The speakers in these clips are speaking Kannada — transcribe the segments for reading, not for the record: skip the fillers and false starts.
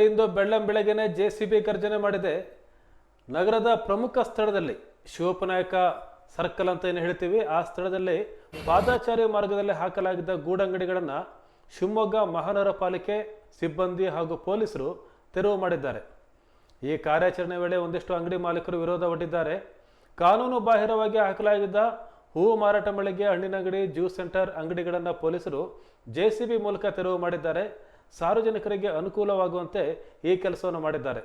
ಇಂದು ಬೆಳ್ಳಂಬೆಳಗ್ಗೆನೆ ಜೆಸಿಬಿ ಗರ್ಜನೆ ಮಾಡಿದೆ. ನಗರದ ಪ್ರಮುಖ ಸ್ಥಳದಲ್ಲಿ ಶಿವಪ್ಪನಾಯಕ ಸರ್ಕಲ್ ಅಂತ ಏನು ಹೇಳ್ತೀವಿ, ಆ ಸ್ಥಳದಲ್ಲಿ ಪಾದಚಾರಿ ಮಾರ್ಗದಲ್ಲಿ ಹಾಕಲಾಗಿದ್ದ ಗೂಡಂಗಡಿಗಳನ್ನು ಶಿವಮೊಗ್ಗ ಮಹಾನಗರ ಪಾಲಿಕೆ ಸಿಬ್ಬಂದಿ ಹಾಗೂ ಪೊಲೀಸರು ತೆರವು ಮಾಡಿದ್ದಾರೆ. ಈ ಕಾರ್ಯಾಚರಣೆ ವೇಳೆ ಒಂದಿಷ್ಟು ಅಂಗಡಿ ಮಾಲೀಕರು ವಿರೋಧ ಒಡ್ಡಿದ್ದಾರೆ. ಕಾನೂನು ಬಾಹಿರವಾಗಿ ಹಾಕಲಾಗಿದ್ದ ಹೂವು ಮಾರಾಟ ಮಳಿಗೆ, ಹಣ್ಣಿನ ಅಂಗಡಿ, ಜ್ಯೂಸ್ ಸೆಂಟರ್ ಅಂಗಡಿಗಳನ್ನು ಪೊಲೀಸರು ಜೆಸಿಬಿ ಮೂಲಕ ತೆರವು ಮಾಡಿದ್ದಾರೆ. ಸಾರ್ವಜನಿಕರಿಗೆ ಅನುಕೂಲವಾಗುವಂತೆ ಈ ಕೆಲಸವನ್ನು ಮಾಡಿದ್ದಾರೆ.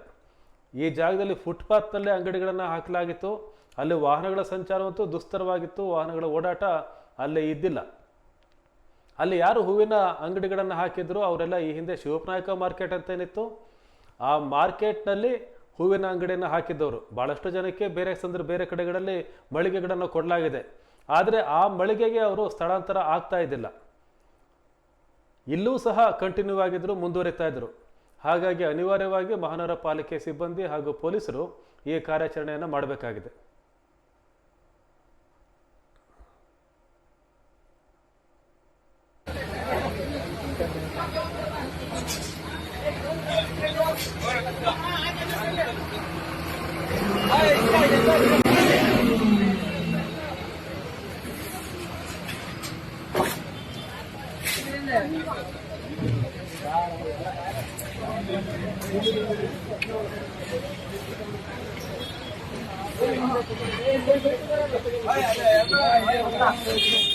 ಈ ಜಾಗದಲ್ಲಿ ಫುಟ್ಪಾತ್ನಲ್ಲೇ ಅಂಗಡಿಗಳನ್ನು ಹಾಕಲಾಗಿತ್ತು. ಅಲ್ಲಿ ವಾಹನಗಳ ಸಂಚಾರವಂತೂ ದುಸ್ತರವಾಗಿತ್ತು. ವಾಹನಗಳ ಓಡಾಟ ಅಲ್ಲೇ ಇದ್ದಿಲ್ಲ. ಅಲ್ಲಿ ಯಾರು ಹೂವಿನ ಅಂಗಡಿಗಳನ್ನು ಹಾಕಿದ್ರು ಅವರೆಲ್ಲ ಈ ಹಿಂದೆ ಶಿವಪ್ಪನಾಯಕ ಮಾರ್ಕೆಟ್ ಅಂತೇನಿತ್ತು, ಆ ಮಾರ್ಕೆಟ್ನಲ್ಲಿ ಹೂವಿನ ಅಂಗಡಿಯನ್ನು ಹಾಕಿದ್ದವರು. ಭಾಳಷ್ಟು ಜನಕ್ಕೆ ಬೇರೆ ಕಡೆಗಳಲ್ಲಿ ಮಳಿಗೆಗಳನ್ನು ಕೊಡಲಾಗಿದೆ. ಆದರೆ ಆ ಮಳಿಗೆಗೆ ಅವರು ಸ್ಥಳಾಂತರ ಆಗ್ತಾ ಇದ್ದಿಲ್ಲ. ಇಲ್ಲೂ ಸಹ ಕಂಟಿನ್ಯೂ ಆಗಿದ್ರು, ಮುಂದುವರಿತಾ ಇದ್ರು. ಹಾಗಾಗಿ ಅನಿವಾರ್ಯವಾಗಿ ಮಹಾನಗರ ಪಾಲಿಕೆ ಸಿಬ್ಬಂದಿ ಹಾಗೂ ಪೊಲೀಸರು ಈ ಕಾರ್ಯಾಚರಣೆಯನ್ನು ಮಾಡಬೇಕಾಗಿದೆ. Ay,